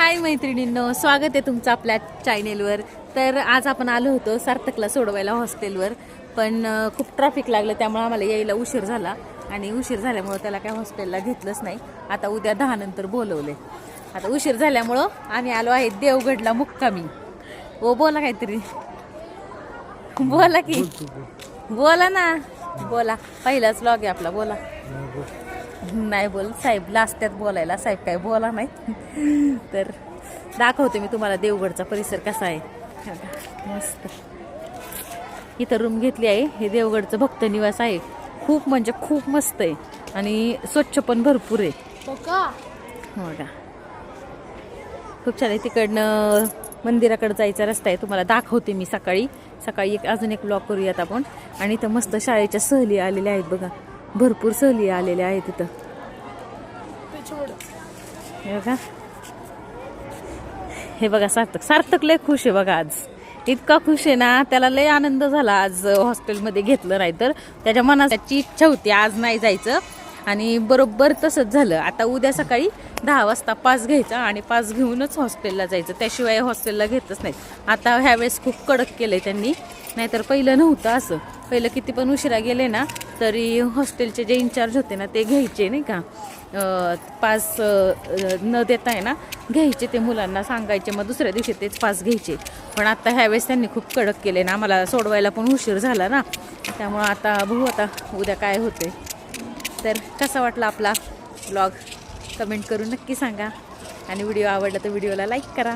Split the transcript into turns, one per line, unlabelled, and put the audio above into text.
हाय मैत्रिणींनो, स्वागत आहे तुमचं आपल्या चॅनेलवर। तर आज आपण आलो होतो सार्थकला सोडवायला हॉस्टेलवर, पण खूप ट्रॅफिक लागलं त्यामुळे आम्हाला यायला उशीर झाला आणि उशीर झाल्यामुळे त्याला काय हॉस्टेलला घेतलंच नाही। आता उद्या 10 नंतर बोलवले। आता उशीर झाल्यामुळे आम्ही आलो आहे देवगडला मुक्कामी। ओ बोला काहीतरी, बोला की, बोला ना, बोला। पहिलाच व्लॉग आहे आपला, बोला। नाही बोल, साहेब लाजत्यात बोलायला, साहेब काय बोला नाही। तर दाखवते मी तुम्हाला देवगडचा परिसर कसा आहे। मस्त इथं रूम घेतली आहे। हे देवगडचं भक्त निवास आहे। खूप म्हणजे खूप मस्त आहे आणि स्वच्छ पण भरपूर आहे। हो का? खूप छान आहे। तिकडनं मंदिराकडे जायचा रस्ता आहे, तुम्हाला दाखवते मी सकाळी सकाळी। अजून एक ब्लॉग करूयात आपण। आणि इथं मस्त शाळेच्या सहली आलेल्या आहेत बघा, भरपूर सहली आलेल्या आहेत तिथं। हे बघा सार्थक लय खुश आहे बघा, आज इतका खुश आहे ना, त्याला लय आनंद झाला आज हॉस्टेलमध्ये घेतलं नाही तर। त्याच्या मनाची इच्छा होती आज नाही जायचं आणि बरोबर तसंच झालं। आता उद्या सकाळी 10 वाजता पास घ्यायचा आणि पास घेऊनच हॉस्टेलला जायचं, त्याशिवाय हॉस्टेलला घेतच नाही। आता ह्यावेळेस खूप कडक केलंय त्यांनी, नाहीतर पहिलं नव्हतं असं। पहिलं किती पण उशिरा गेले ना तरी हॉस्टेलचे जे इन्चार्ज होते ना ते घ्यायचे, नाही का, पास न देता आहे ना घ्यायचे, ते मुलांना सांगायचे, मग दुसऱ्या दिवशी तेच पास घ्यायचे। पण आता ह्यावेळेस त्यांनी खूप कडक केले ना, आम्हाला सोडवायला पण उशीर झाला ना, त्यामुळं आता बघू आता उद्या काय होते। तर कसा वाटला आपला ब्लॉग कमेंट करून नक्की सांगा आणि व्हिडिओ आवडला तर व्हिडिओला लाईक करा।